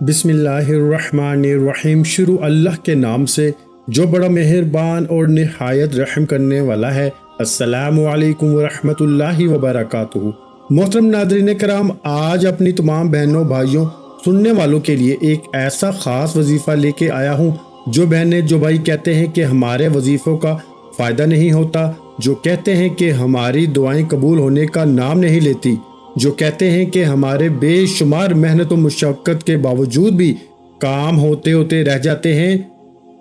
بسم اللہ الرحمن الرحیم۔ شروع اللہ کے نام سے جو بڑا مہربان اور نہایت رحم کرنے والا ہے۔ السلام علیکم ورحمۃ اللہ وبرکاتہ۔ محترم ناظرین کرام، آج اپنی تمام بہنوں بھائیوں سننے والوں کے لیے ایک ایسا خاص وظیفہ لے کے آیا ہوں۔ جو بہنیں جو بھائی کہتے ہیں کہ ہمارے وظیفوں کا فائدہ نہیں ہوتا، جو کہتے ہیں کہ ہماری دعائیں قبول ہونے کا نام نہیں لیتی، جو کہتے ہیں کہ ہمارے بے شمار محنت و مشقت کے باوجود بھی کام ہوتے ہوتے رہ جاتے ہیں،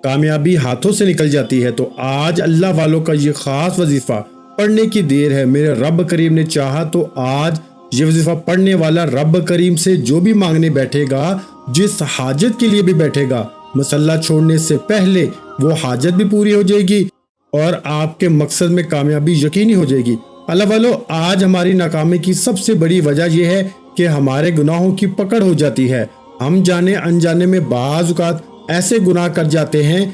کامیابی ہاتھوں سے نکل جاتی ہے، تو آج اللہ والوں کا یہ خاص وظیفہ پڑھنے کی دیر ہے۔ میرے رب کریم نے چاہا تو آج یہ وظیفہ پڑھنے والا رب کریم سے جو بھی مانگنے بیٹھے گا، جس حاجت کے لیے بھی بیٹھے گا، مسلح چھوڑنے سے پہلے وہ حاجت بھی پوری ہو جائے گی اور آپ کے مقصد میں کامیابی یقینی ہو جائے گی۔ اللہ والو، آج ہماری ناکامی کی سب سے بڑی وجہ یہ ہے کہ ہمارے گناہوں کی پکڑ ہو جاتی ہے۔ ہم جانے انجانے میں بعض اوقات ایسے گناہ کر جاتے ہیں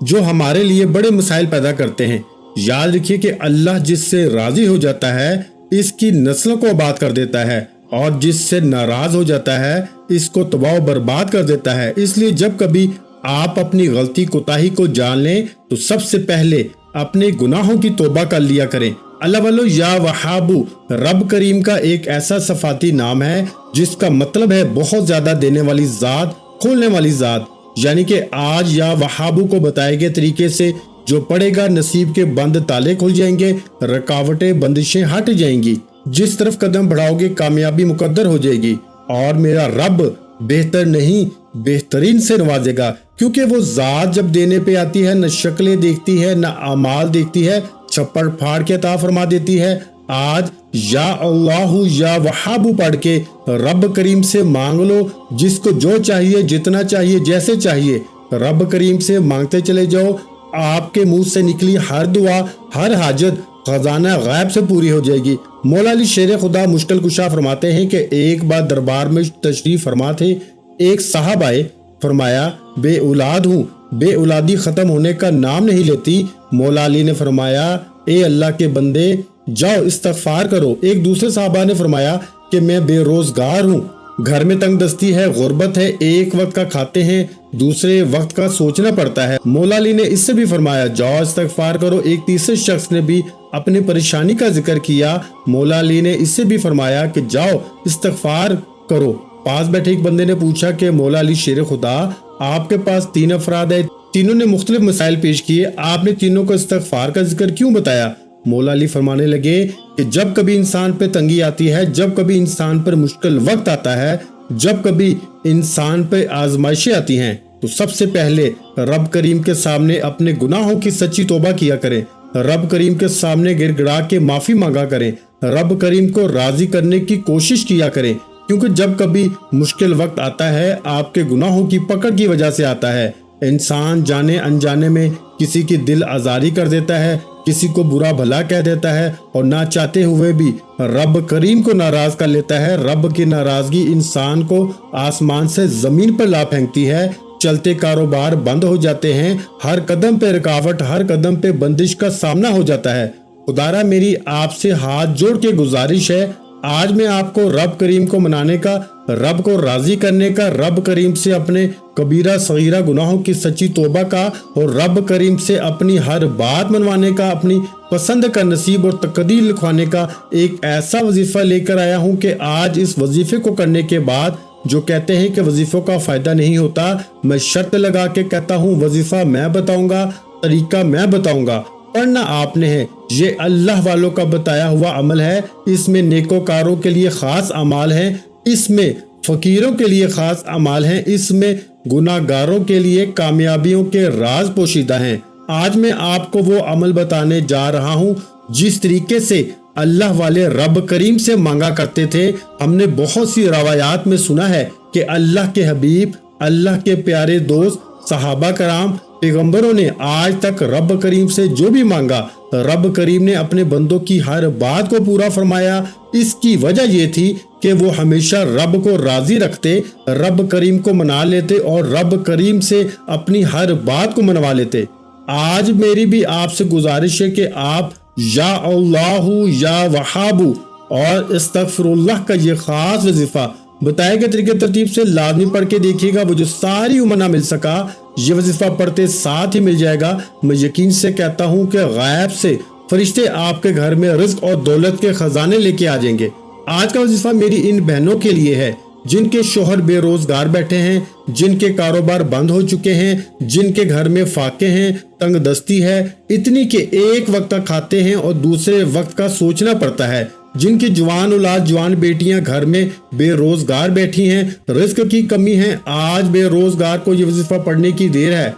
جو ہمارے لیے بڑے مسائل پیدا کرتے ہیں۔ یاد رکھیے کہ اللہ جس سے راضی ہو جاتا ہے اس کی نسلوں کو آباد کر دیتا ہے، اور جس سے ناراض ہو جاتا ہے اس کو تباہ و برباد کر دیتا ہے۔ اس لیے جب کبھی آپ اپنی غلطی کوتاہی کو جان لیں تو سب سے پہلے اپنے گناہوں کی توبہ کر لیا کریں۔ اللہ والو، یا وہابو رب کریم کا ایک ایسا صفاتی نام ہے جس کا مطلب ہے بہت زیادہ دینے والی ذات، کھولنے والی ذات۔ یعنی کہ آج یا وہابو کو بتائے گئے طریقے سے جو پڑھے گا، نصیب کے بند تالے کھل جائیں گے، رکاوٹیں بندشیں ہٹ جائیں گی، جس طرف قدم بڑھاؤ گے کامیابی مقدر ہو جائے گی، اور میرا رب بہتر نہیں بہترین سے نوازے گا، کیونکہ وہ ذات جب دینے پہ آتی ہے نہ شکلیں دیکھتی ہے نہ اعمال دیکھتی ہے، چھپڑ پھاڑ کے عطا فرما دیتی ہے۔ آج یا اللہ یا وہابو پڑھ کے رب کریم سے مانگ لو، جس کو جو چاہیے، جتنا چاہیے، جیسے چاہیے، رب کریم سے مانگتے چلے جاؤ۔ آپ کے منہ سے نکلی ہر دعا، ہر حاجت خزانہ غیب سے پوری ہو جائے گی۔ مولا علی شیر خدا مشکل کشا فرماتے ہیں کہ ایک بار دربار میں تشریف فرما تھے، ایک صاحب آئے، فرمایا بے اولاد ہوں، بے اولادی ختم ہونے کا نام نہیں لیتی۔ مولا علی نے فرمایا اے اللہ کے بندے، جاؤ استغفار کرو۔ ایک دوسرے صحابہ نے فرمایا کہ میں بے روزگار ہوں، گھر میں تنگ دستی ہے، غربت ہے، ایک وقت کا کھاتے ہیں، دوسرے وقت کا سوچنا پڑتا ہے۔ مولا علی نے اس سے بھی فرمایا جاؤ استغفار کرو۔ ایک تیسرے شخص نے بھی اپنی پریشانی کا ذکر کیا۔ مولا علی نے اس سے بھی فرمایا کہ جاؤ استغفار کرو۔ پاس بیٹھے ایک بندے نے پوچھا کہ مولا علی شیر خدا، آپ کے پاس 3 افراد ہیں، تینوں نے مختلف مسائل پیش کیے، آپ نے تینوں کو استغفار کا ذکر کیوں بتایا؟ مولا علی فرمانے لگے کہ جب کبھی انسان پہ تنگی آتی ہے، جب کبھی انسان پر مشکل وقت آتا ہے، جب کبھی انسان پہ آزمائشیں آتی ہیں، تو سب سے پہلے رب کریم کے سامنے اپنے گناہوں کی سچی توبہ کیا کریں، رب کریم کے سامنے گر گڑا کے معافی مانگا کریں، رب کریم کو راضی کرنے کی کوشش کیا کریں، کیونکہ جب کبھی مشکل وقت آتا ہے آپ کے گناہوں کی پکڑ کی وجہ سے آتا ہے۔ انسان جانے انجانے میں کسی کی دل آزاری کر دیتا ہے، کسی کو برا بھلا کہہ دیتا ہے، اور نہ چاہتے ہوئے بھی رب کریم کو ناراض کر لیتا ہے۔ رب کی ناراضگی انسان کو آسمان سے زمین پر لا پھینکتی ہے، چلتے کاروبار بند ہو جاتے ہیں، ہر قدم پہ رکاوٹ، ہر قدم پہ بندش کا سامنا ہو جاتا ہے۔ خدارا میری آپ سے ہاتھ جوڑ کے گزارش ہے، آج میں آپ کو رب کریم کو منانے کا، رب کو راضی کرنے کا، رب کریم سے اپنے کبیرہ صغیرہ گناہوں کی سچی توبہ کا، اور رب کریم سے اپنی ہر بات منوانے کا، اپنی پسند کا نصیب اور تقدیر لکھوانے کا ایک ایسا وظیفہ لے کر آیا ہوں کہ آج اس وظیفے کو کرنے کے بعد جو کہتے ہیں کہ وظیفوں کا فائدہ نہیں ہوتا، میں شرط لگا کے کہتا ہوں وظیفہ میں بتاؤں گا، طریقہ میں بتاؤں گا، پڑھنا آپ نے ہے، یہ اللہ والوں کا بتایا ہوا عمل ہے، اس میں نیکوکاروں کے لیے خاص اعمال ہیں، اس میں فقیروں کے لیے خاص اعمال ہیں، اس میں گناہ گاروں کے لیے کامیابیوں کے راز پوشیدہ ہیں۔ آج میں آپ کو وہ عمل بتانے جا رہا ہوں جس طریقے سے اللہ والے رب کریم سے مانگا کرتے تھے۔ ہم نے بہت سی روایات میں سنا ہے کہ اللہ کے حبیب، اللہ کے پیارے دوست، صحابہ کرام، پیغمبروں نے آج تک رب کریم سے جو بھی مانگا، رب کریم نے اپنے بندوں کی ہر بات کو پورا فرمایا۔ اس کی وجہ یہ تھی کہ وہ ہمیشہ رب کو راضی رکھتے، رب کریم کو منا لیتے اور رب کریم سے اپنی ہر بات کو منوا لیتے۔ آج میری بھی آپ سے گزارش ہے کہ آپ یا اللہ یا وہابو اور استغفر اللہ کا یہ خاص وظیفہ बताए गए तरीके तरतीब से लाजमी पढ़ के देखिएगा। वो जो सारी उम्र ना मिल सका, ये वजीफा पढ़ते साथ ही मिल जाएगा। मैं यकीन से कहता हूँ कि गायब से फरिश्ते आपके घर में रिज्क और दौलत के खजाने लेके आ जाएंगे। आज का वजीफा मेरी इन बहनों के लिए है जिनके शोहर बेरोजगार बैठे हैं, जिनके कारोबार बंद हो चुके हैं, जिनके घर में फाके हैं, तंग दस्ती है, इतनी के एक वक्त का खाते हैं और दूसरे वक्त का सोचना पड़ता है, जिनकी जवान औलाद जवान बेटियां घर में बेरोजगार बैठी हैं, रिस्क की कमी है। आज बेरोजगार को ये वजीफा पढ़ने की देर है,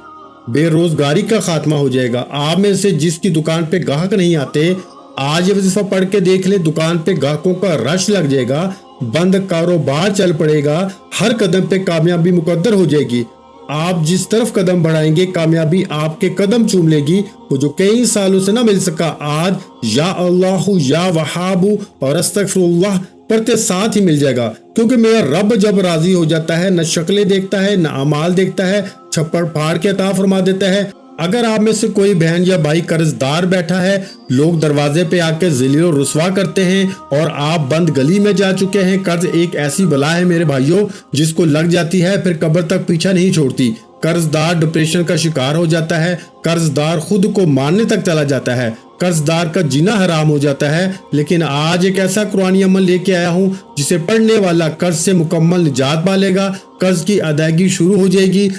बेरोजगारी का खात्मा हो जाएगा। आप में से जिसकी दुकान पे ग्राहक नहीं आते, आज ये वजीफा पढ़ के देख ले, दुकान पे ग्राहकों का रश लग जाएगा, बंद कारोबार चल पड़ेगा, हर कदम पे कामयाबी मुकद्दर हो जाएगी। आप जिस तरफ कदम बढ़ाएंगे कामयाबी आपके कदम चूम लेगी। वो जो कई सालों से ना मिल सका, आज या अल्लाहु या वहाबु और अस्तगफिरुल्लाह पढ़ते साथ ही मिल जाएगा। क्योंकि मेरा रब जब राजी हो जाता है, न शक्लें देखता है, न अमाल देखता है, छप्पड़ फाड़ के अता फरमा देता है। अगर आप में से कोई बहन या भाई कर्जदार बैठा है, लोग दरवाजे पे आके ज़लील और रुस्वा करते हैं और आप बंद गली में जा चुके हैं। कर्ज एक ऐसी बला है मेरे भाइयों, जिसको लग जाती है फिर कब्र तक पीछा नहीं छोड़ती। कर्जदार डिप्रेशन का शिकार हो जाता है, कर्जदार खुद को मारने तक चला जाता है, कर्जदार का जीना हराम हो जाता है। लेकिन आज एक ऐसा कुरानी अमल लेके आया हूँ जिसे पढ़ने वाला कर्ज से मुकम्मल निजात पालेगा, कर्ज की अदायगी शुरू हो जाएगी।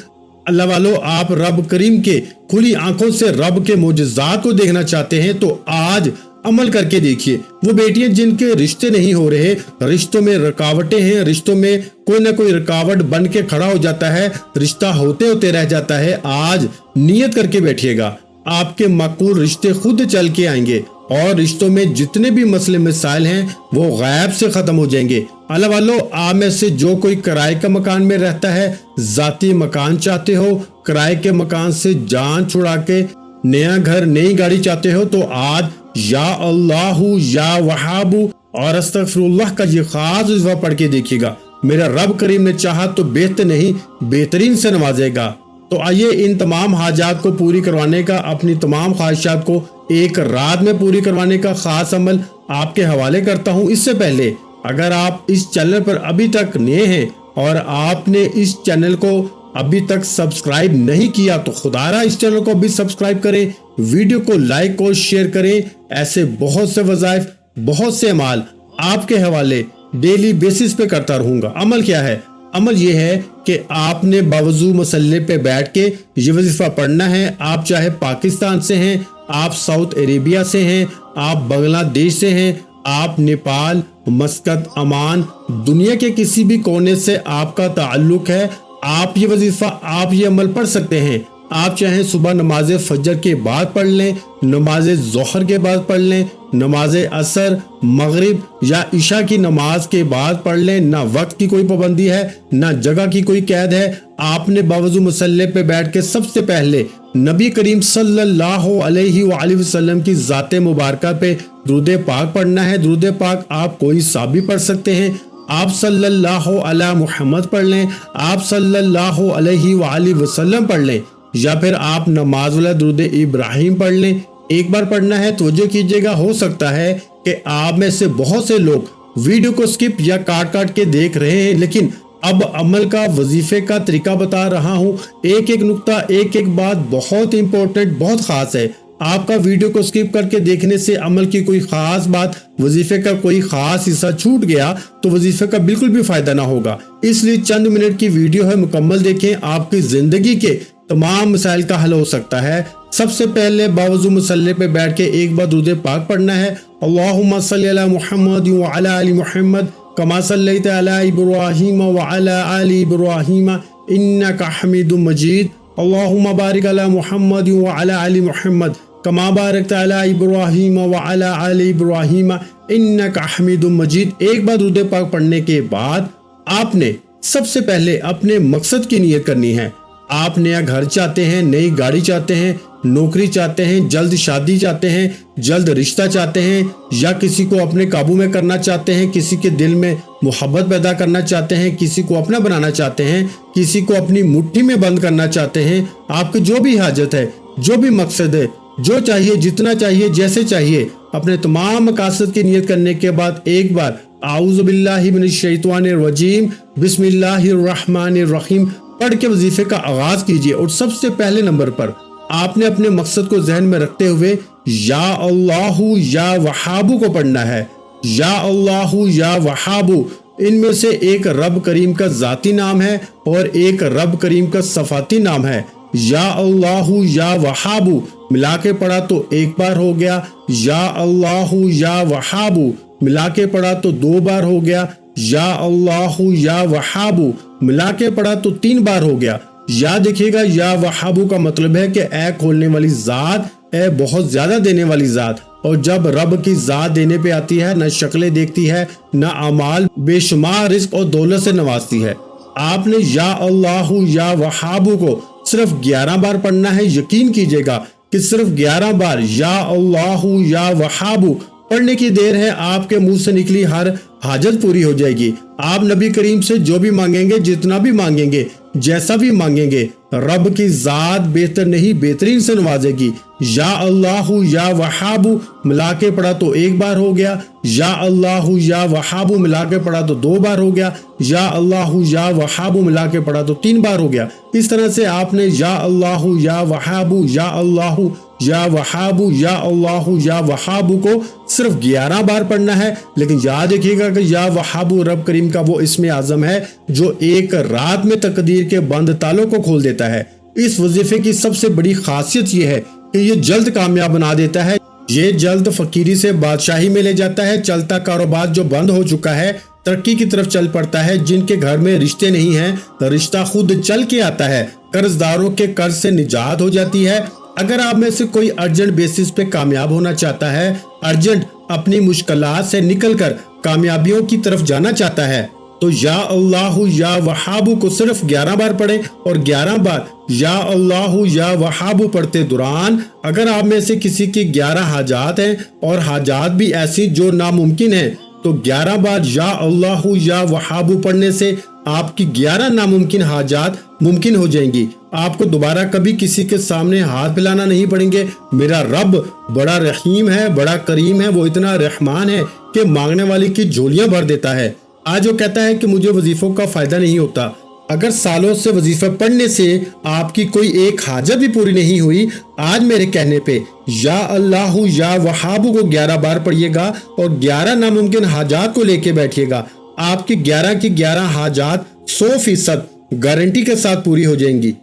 अल्लाह वालों, आप रब करीम के खुली आंखों से रब के मोजज़ात को देखना चाहते हैं तो आज अमल करके देखिए। वो बेटियां जिनके रिश्ते नहीं हो रहे, रिश्तों में रुकावटें हैं, रिश्तों में कोई ना कोई रुकावट बन के खड़ा हो जाता है, रिश्ता होते होते रह जाता है, आज नियत करके बैठिएगा, आपके माकूल रिश्ते खुद चल के आएंगे और रिश्तों में जितने भी मसले मसाइल हैं वो गायब से खत्म हो जाएंगे। अल्लाह वालों, आप में से जो कोई किराए का मकान में रहता है, जाती मकान चाहते हो, किराए के मकान से जान छुड़ा के नया घर नई गाड़ी चाहते हो, तो आज या अल्लाहु या वहाबु और अस्तगफिरुल्लाह का ये खास वजीफा पढ़ के देखिएगा। मेरा रब करीम ने चाहा तो बेहतर नहीं बेहतरीन से नवाजेगा। तो आइए इन तमाम हाजात को पूरी करवाने का, अपनी तमाम ख्वाहिशात को एक रात में पूरी करवाने का खास अमल आपके हवाले करता हूँ। इससे पहले अगर आप इस चैनल पर अभी तक नए हैं और आपने इस चैनल को अभी तक सब्सक्राइब नहीं किया तो खुदारा इस चैनल को अभी सब्सक्राइब करें, वीडियो को लाइक और शेयर करें। ऐसे बहुत से वज़ाइफ, बहुत से अमाल आपके हवाले डेली बेसिस पे करता रहूंगा। अमल क्या है? अमल ये है कि आपने बावजू मसल्ले पे बैठ के ये वजीफा पढ़ना है। आप चाहे पाकिस्तान से हैं, आप सऊदी अरेबिया से हैं, आप बांग्लादेश से हैं, आप नेपाल, मस्कत, अमान, दुनिया के किसी भी कोने से आपका ताल्लुक है, आप ये वजीफा, आप ये अमल पढ़ सकते हैं। आप चाहें सुबह नमाज फजर के बाद पढ़ लें, नमाज ज़ोहर के बाद पढ़ लें, नमाज असर, मगरिब या इशा की नमाज के बाद पढ़ लें। ना वक्त की कोई पाबंदी है, ना जगह की कोई कैद है। आपने बावजू मुसल्ले पे बैठ के सबसे पहले नबी करीम सल्लल्लाहु अलैहि वसल्लम की ज़ाते मुबारका पे दुरूद पाक पढ़ना है। दुरूद पाक आप कोई सा भी पढ़ सकते हैं। आप सल्लल्लाहु अला मुहम्मद पढ़ लें, आप सल्लल्लाहु अलैहि वसल्लम पढ़ लें, या फिर आप नमाज वाला दुरूद इब्राहिम पढ़ लें। एक बार पढ़ना है, तवज्जो कीजिएगा। हो सकता है कि आप में से बहुत से लोग वीडियो को स्किप या काट काट के देख रहे हैं, लेकिन अब अमल का वजीफे का तरीका बता रहा हूँ। एक एक नुक्ता, एक एक बात बहुत इंपॉर्टेंट, बहुत खास है। आपका वीडियो को स्किप करके देखने से अमल की कोई खास बात, वजीफे का कोई खास हिस्सा छूट गया तो वजीफे का बिल्कुल भी फायदा ना होगा। इसलिए चंद मिनट की वीडियो है, मुकम्मल देखें, आपकी जिंदगी के तमाम मसाइल का हल हो सकता है। सबसे पहले बावजू मुसल्ले पे बैठ के एक बार दुरूद पाक पढ़ना है। अल्लाहुम्मा सल्ली अला मुहम्मद व अला आलि मुहम्मद कमा सल्लैता अला इब्राहीम व अला आलि इब्राहीम इन्नका हमीदुम मजीद। अल्लाहुम्मा बारिक अला मुहम्मद व अला आलि मुहम्मद कमा बारकता अला इब्राहीम व अला आलि इब्राहीम इन्नका हमीदुम मजीद। एक बार दुरूद पाक पढ़ने के बाद आपने सबसे पहले अपने मकसद की नियत करनी है। आप नया घर चाहते हैं, नई गाड़ी चाहते हैं, नौकरी चाहते हैं, जल्द शादी चाहते हैं, जल्द रिश्ता चाहते हैं, या किसी को अपने काबू में करना चाहते हैं, किसी के दिल में मोहब्बत पैदा करना चाहते हैं, किसी को अपना बनाना चाहते हैं, किसी को अपनी मुट्ठी में बंद करना चाहते हैं। आपकी जो भी हाजत है, जो भी मकसद है, जो चाहिए, जितना चाहिए, जैसे चाहिए, अपने तमाम मकासद की नियत करने के बाद एक बार आऊज़ु बिल्लाहि मिनश शैतानिर रजीम, बिस्मिल्लाहिर्रहमानिर्रहीम पढ़ के वजीफे का आगाज कीजिए। और सबसे पहले नंबर पर आपने अपने मकसद को जहन में रखते हुए या अल्लाहु या वहाबू को पढ़ना है। या अल्लाहु या वहाबू, इनमें से एक रब करीम का जाती नाम है और एक रब करीम का सफाती नाम है। या अल्लाहु या वहाबू मिला के पढ़ा तो एक बार हो गया, या अल्लाहु या वहाबू मिला के पढ़ा तो 2 बार हो गया, या अल्लाहु या वहाबू मिला के पढ़ा तो 3 बार हो गया। याद रखिएगा, या वहाबू का मतलब है कि ए खोलने वाली जात, ए बहुत ज्यादा देने वाली जात। और जब रब की जात देने पे आती है, न शक्लें देखती है, न अमाल, बेशुमार रिस्क और दौलत से नवाजती है। आपने या अल्लाहु या वहाबू को सिर्फ 11 बार पढ़ना है। यकीन कीजिएगा कि सिर्फ 11 बार या अल्लाहु या वहाबू पढ़ने की देर है, आपके मुंह से निकली हर हाजत पूरी हो जाएगी। आप नबी करीम से जो भी मांगेंगे, जितना भी मांगेंगे, जैसा भी मांगेंगे, रब की जात बेहतर नहीं बेहतरीन से नवाजेगी। या अल्लाहु या वहाबू मिला के पढ़ा तो 1 बार हो गया, या अल्लाहु या वहाबू मिला के पढ़ा तो 2 बार हो गया, या अल्लाहु या वहाबू मिला के पढ़ा तो 3 बार हो गया। इस तरह से आपने या अल्लाहु या वहाबू, या अल्लाहु या वहाबू, या अल्लाहु या वहाबू को सिर्फ 11 बार पढ़ना है। लेकिन याद रखिएगा कि या वहाबू रब करीम का वो इस्म आज़म है जो एक रात में तकदीर के बंद तालों को खोल देता है। इस वजीफे की सबसे बड़ी खासियत ये है कि ये जल्द कामयाब बना देता है। ये जल्द फकीरी से बादशाही में ले जाता है। चलता कारोबार जो बंद हो चुका है, तरक्की की तरफ चल पड़ता है। जिनके घर में रिश्ते नहीं हैं, रिश्ता खुद चल के आता है। कर्जदारों के कर्ज से निजात हो जाती है। अगर आप में से कोई अर्जेंट बेसिस पे कामयाब होना चाहता है, अर्जेंट अपनी मुश्किलात से निकलकर कामयाबियों की तरफ जाना चाहता है, तो या अल्लाहु या वहाबू को सिर्फ 11 बार पढ़े। और 11 बार या अल्लाहु या वहाबू पढ़ते दौरान अगर आप में से किसी की 11 हाजात हैं और हाजात भी ऐसी जो नामुमकिन है, तो 11 बार या अल्लाहु या वहाबू पढ़ने से आपकी 11 नामुमकिन हाजात मुमकिन हो जाएंगी। आपको दोबारा कभी किसी के सामने हाथ फैलाना नहीं पड़ेंगे। मेरा रब बड़ा रहीम है, बड़ा करीम है, वो इतना रहमान है कि मांगने वाले की झोलियां भर देता है। आज वो कहता है कि मुझे वजीफों का फायदा नहीं होता। अगर सालों से वजीफा पढ़ने से आपकी कोई एक हाजत भी पूरी नहीं हुई, आज मेरे कहने पे या अल्लाहु या वहाबू को 11 बार पढ़िएगा और 11 नामुमकिन हाजात को लेके बैठिएगा। आपकी 11 की 11 हाजात 100% गारंटी के साथ पूरी हो जाएंगी।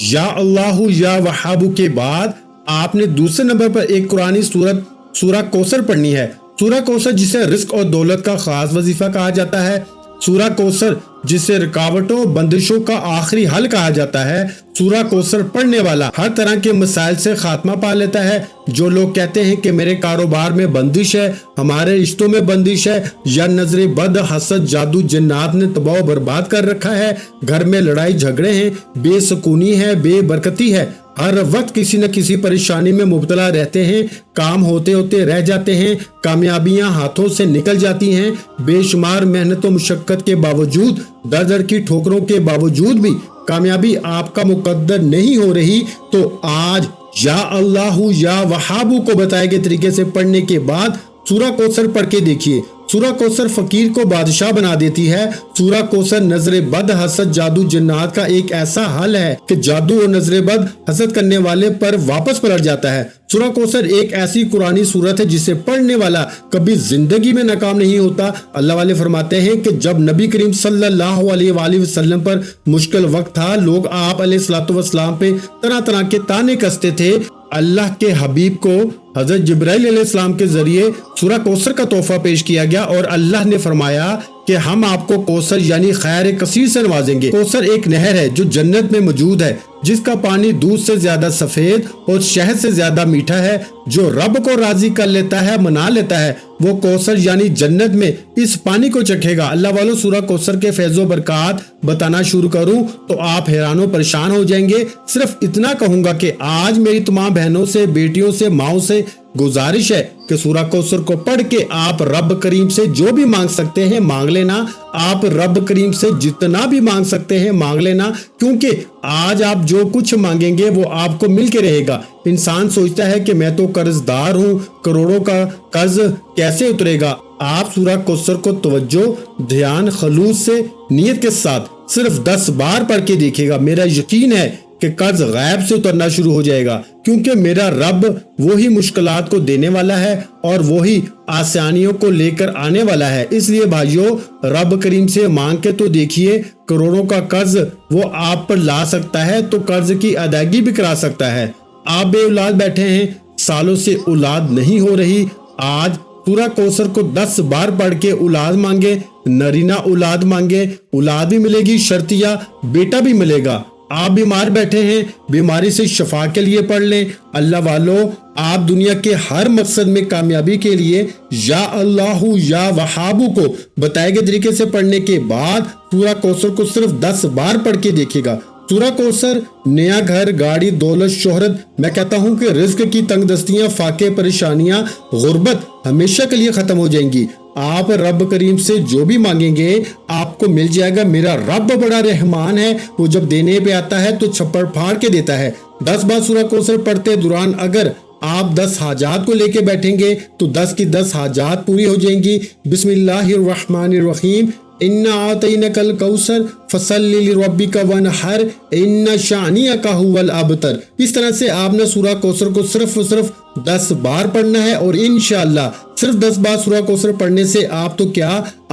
या अल्लाहु या वहाबू के बाद आपने दूसरे नंबर पर एक कुरानी सूरत सूरा कौसर पढ़नी है। सूरा कौसर जिसे रिस्क और दौलत का खास वजीफा कहा जाता है। सूरा कौसर जिसे रुकावटों बंदिशों का आखिरी हल कहा जाता है। सूरा कौसर पढ़ने वाला हर तरह के मसाइल से खात्मा पा लेता है। जो लोग कहते हैं कि मेरे कारोबार में बंदिश है, हमारे रिश्तों में बंदिश है, या नजरे बद, हसद, जादू, जिन्नात ने तबाह बर्बाद कर रखा है, घर में लड़ाई झगड़े हैं, बेसुकूनी है, बेबरकती है, हर वक्त किसी न किसी परेशानी में मुब्तला रहते हैं, काम होते होते रह जाते हैं, कामयाबियां हाथों से निकल जाती हैं, बेशुमार मेहनत और मुशक्कत के बावजूद, दर दर की ठोकरों के बावजूद भी कामयाबी आपका मुकद्दर नहीं हो रही, तो आज या अल्लाहु या वहाबू को बताए गए तरीके से पढ़ने के बाद सूरा कौसर पढ़ के देखिए। सूरा कौसर फकीर को बादशाह बना देती है। सूरा कौसर नजरे बद, हसद, जादू, जिन्नात का एक ऐसा हल है कि जादू और नजरे बद, हसद करने वाले पर वापस पलट जाता है। सूरा कौसर एक ऐसी कुरानी सूरत है जिसे पढ़ने वाला कभी जिंदगी में नाकाम नहीं होता। अल्लाह वाले फरमाते हैं कि जब नबी करीम सल्लल्लाहु अलैहि वसल्लम पर मुश्किल वक्त था, लोग आप अलैहिस्सलातु वस्सलाम पे तरह तरह के ताने कसते थे। अल्लाह के हबीब को हजरत जिब्राइल अलैहिस्सलाम के जरिए सूरा कौसर का तोहफा पेश किया गया और अल्लाह ने फरमाया कि हम आपको कौसर यानी खैर कसीर से नवाजेंगे। कौसर एक नहर है जो जन्नत में मौजूद है, जिसका पानी दूध से ज्यादा सफेद और शहद से ज्यादा मीठा है। जो रब को राजी कर लेता है, मना लेता है, वो कौसर यानी जन्नत में इस पानी को चखेगा। अल्लाह वालों, सूरा कौसर के फैज़ो बरकात बताना शुरू करूं तो आप हैरानो परेशान हो जाएंगे। सिर्फ इतना कहूंगा कि आज मेरी तमाम बहनों से, बेटियों से, माओ से गुजारिश है कि सूरा कौसर को पढ़ के आप रब करीम से जो भी मांग सकते हैं मांग लेना। आप रब करीम से जितना भी मांग सकते हैं मांग लेना, क्योंकि आज आप जो कुछ मांगेंगे वो आपको मिल के रहेगा। इंसान सोचता है कि मैं तो कर्जदार हूँ, करोड़ों का कर्ज कैसे उतरेगा। آپ سورہ کوثر کو توجہ، دھیان، خلوص سے، نیت کے ساتھ صرف 10 بار پڑھ کے دیکھے گا، میرا یقین ہے کہ قرض غیب سے اترنا شروع ہو جائے گا، کیونکہ میرا رب وہی مشکلات کو دینے والا ہے اور وہی آسانیوں کو لے کر آنے والا ہے۔ اس لیے بھائیو، رب کریم سے مانگ کے تو دیکھیے، کروڑوں کا قرض وہ آپ پر لا سکتا ہے تو قرض کی ادائیگی بھی کرا سکتا ہے۔ آپ بے اولاد بیٹھے ہیں، سالوں سے اولاد نہیں ہو رہی، آج سورہ کوثر کو 10 بار پڑھ کے اولاد مانگے، نرینہ اولاد مانگے، اولاد بھی ملے گی، شرطیہ بیٹا بھی ملے گا۔ آپ بیمار بیٹھے ہیں، بیماری سے شفا کے لیے پڑھ لیں۔ اللہ والو، آپ دنیا کے ہر مقصد میں کامیابی کے لیے یا اللہ یا وہابو کو بتائے گئے طریقے سے پڑھنے کے بعد سورہ کوثر کو صرف 10 بار پڑھ کے دیکھے گا۔ سورہ کوثر، نیا گھر، گاڑی، دولت، شہرت، میں کہتا ہوں کہ رزق کی تنگ دستیاں، فاقے، پریشانیاں، غربت ہمیشہ کے لیے ختم ہو جائیں گی۔ آپ رب کریم سے جو بھی مانگیں گے آپ کو مل جائے گا۔ میرا رب بڑا رحمان ہے، وہ جب دینے پہ آتا ہے تو چھپڑ پھاڑ کے دیتا ہے۔ 10 بار سورہ کوثر پڑھتے دوران اگر آپ 10 حاجات کو لے کے بیٹھیں گے تو 10 کی 10 حاجات پوری ہو جائیں گی۔ بسم اللہ الرحمن الرحیم، اِنَّا أَعْطَيْنَاكَ الْكَوْثَرَ فَصَلِّ لِرَبِّكَ وَانْحَرْ إِنَّ شَانِئَكَ هُوَ الْأَبْتَرُ۔ اس طرح سے آپ نے سورہ کوثر کو صرف 10 بار پڑھنا ہے، اور انشاءاللہ صرف 10 بار سورہ کوثر پڑھنے سے آپ تو کیا،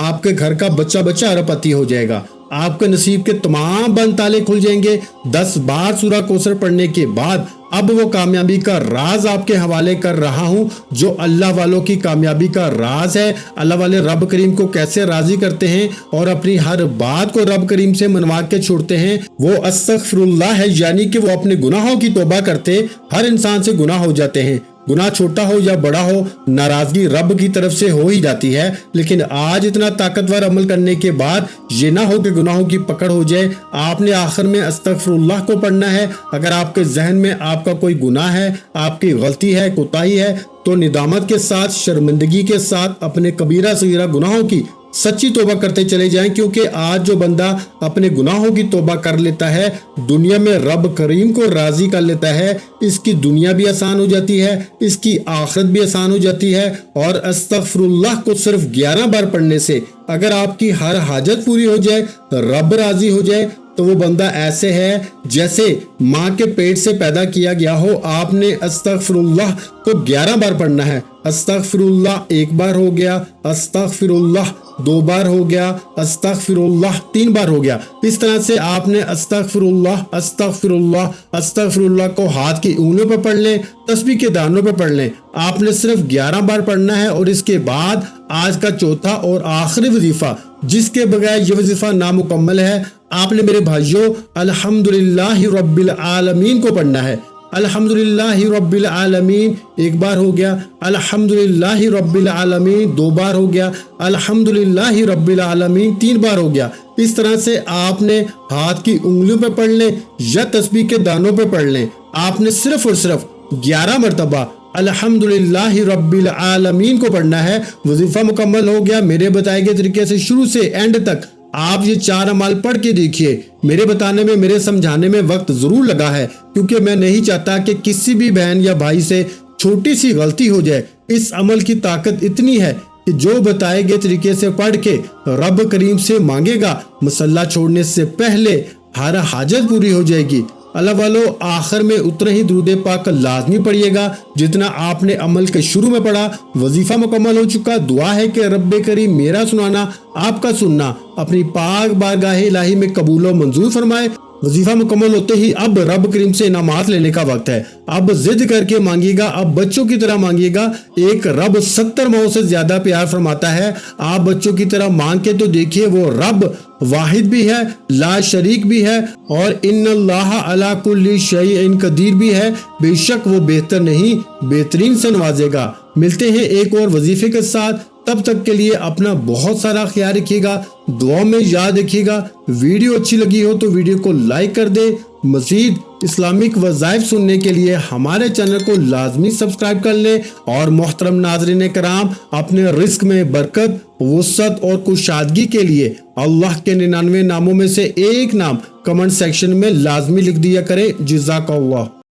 آپ کے گھر کا بچہ اربپتی ہو جائے گا، آپ کے نصیب کے تمام بند تالے کھل جائیں گے۔ 10 بار سورہ کوثر پڑھنے کے بعد اب وہ کامیابی کا راز آپ کے حوالے کر رہا ہوں، جو اللہ والوں کی کامیابی کا راز ہے۔ اللہ والے رب کریم کو کیسے راضی کرتے ہیں اور اپنی ہر بات کو رب کریم سے منوا کے چھوڑتے ہیں، وہ استغفر اللہ ہے، یعنی کہ وہ اپنے گناہوں کی توبہ کرتے۔ ہر انسان سے گناہ ہو جاتے ہیں، گناہ چھوٹا ہو یا بڑا ہو، ناراضگی رب کی طرف سے ہو ہی جاتی ہے، لیکن آج اتنا طاقتور عمل کرنے کے بعد یہ نہ ہو کہ گناہوں کی پکڑ ہو جائے۔ آپ نے آخر میں استغفر اللہ کو پڑھنا ہے۔ اگر آپ کے ذہن میں آپ کا کوئی گناہ ہے، آپ کی غلطی ہے، کوتاہی ہے، تو ندامت کے ساتھ، شرمندگی کے ساتھ اپنے کبیرہ صغیرہ گناہوں کی سچی توبہ کرتے چلے جائیں، کیونکہ آج جو بندہ اپنے گناہوں کی توبہ کر لیتا ہے، دنیا میں رب کریم کو راضی کر لیتا ہے، اس کی دنیا بھی آسان ہو جاتی ہے، اس کی آخرت بھی آسان ہو جاتی ہے۔ اور استغفر اللہ کو صرف 11 بار پڑھنے سے اگر آپ کی ہر حاجت پوری ہو جائے، رب راضی ہو جائے، تو وہ بندہ ایسے ہے جیسے ماں کے پیٹ سے پیدا کیا گیا ہو۔ آپ نے استغفر اللہ کو 11 بار پڑھنا ہے۔ استغفر اللہ 1 بار ہو گیا، استغفر اللہ 2 بار ہو گیا، استغفر اللہ 3 بار ہو گیا۔ اس طرح سے آپ نے استغفر اللہ، استغفر اللہ، استغفر اللہ کو ہاتھ کی انگلیوں پہ پڑھ لیں، تسبیح کے دانوں پہ پڑھ لیں۔ آپ نے صرف 11 بار پڑھنا ہے، اور اس کے بعد آج کا چوتھا اور آخری وظیفہ، جس کے بغیر یہ وظیفہ نامکمل ہے، آپ نے میرے بھائیوں الحمدللہ رب العالمین کو پڑھنا ہے۔ الحمدللہ رب العالمین 1 بار ہو گیا، الحمدللہ رب العالمین 2 بار ہو گیا، الحمدللہ رب العالمین 3 بار ہو گیا۔ اس طرح سے آپ نے ہاتھ کی انگلیوں پہ پڑھ لیں یا تسبیح کے دانوں پہ پڑھ لیں۔ آپ نے صرف اور صرف 11 مرتبہ الحمدللہ رب العالمین کو پڑھنا ہے۔ وظیفہ مکمل ہو گیا۔ میرے بتائے گئے طریقے سے شروع سے اینڈ تک آپ یہ 4 اعمال پڑھ کے دیکھیے۔ میرے بتانے میں، میرے سمجھانے میں وقت ضرور لگا ہے، کیونکہ میں نہیں چاہتا کہ کسی بھی بہن یا بھائی سے چھوٹی سی غلطی ہو جائے۔ اس عمل کی طاقت اتنی ہے کہ جو بتائے گئے طریقے سے پڑھ کے رب کریم سے مانگے گا، مصلی چھوڑنے سے پہلے ہر حاجت پوری ہو جائے گی۔ اللہ والو، آخر میں اتنا ہی درود پاک لازمی پڑھیے گا جتنا آپ نے عمل کے شروع میں پڑھا۔ وظیفہ مکمل ہو چکا۔ دعا ہے کہ رب کریم میرا سنانا، آپ کا سننا اپنی پاک بارگاہ الہی میں قبول و منظور فرمائے۔ وظیفہ مکمل ہوتے ہی اب رب کریم سے انعامات لینے کا وقت ہے۔ اب ضد کر کے مانگیے گا، اب بچوں کی طرح مانگیے گا۔ ایک رب 70 ماہوں سے زیادہ پیار فرماتا ہے۔ آپ بچوں کی طرح مانگ کے تو دیکھیے، وہ رب واحد بھی ہے، لا شریک بھی ہے، اور ان اللہ علی کل شیء قدیر بھی ہے۔ بے شک وہ بہتر نہیں بہترین سے نوازے گا۔ ملتے ہیں ایک اور وظیفے کے ساتھ، تب تک کے لیے اپنا بہت سارا خیال رکھیے گا، دعا میں یاد رکھیے گا۔ ویڈیو اچھی لگی ہو تو ویڈیو کو لائک کر دے۔ مزید اسلامک وظائف سننے کے لیے ہمارے چینل کو لازمی سبسکرائب کر لیں، اور محترم ناظرین کرام، اپنے رزق میں برکت، وسعت اور کشادگی کے لیے اللہ کے 99 ناموں میں سے ایک نام کمنٹ سیکشن میں لازمی لکھ دیا کریں۔ جزاک اللہ۔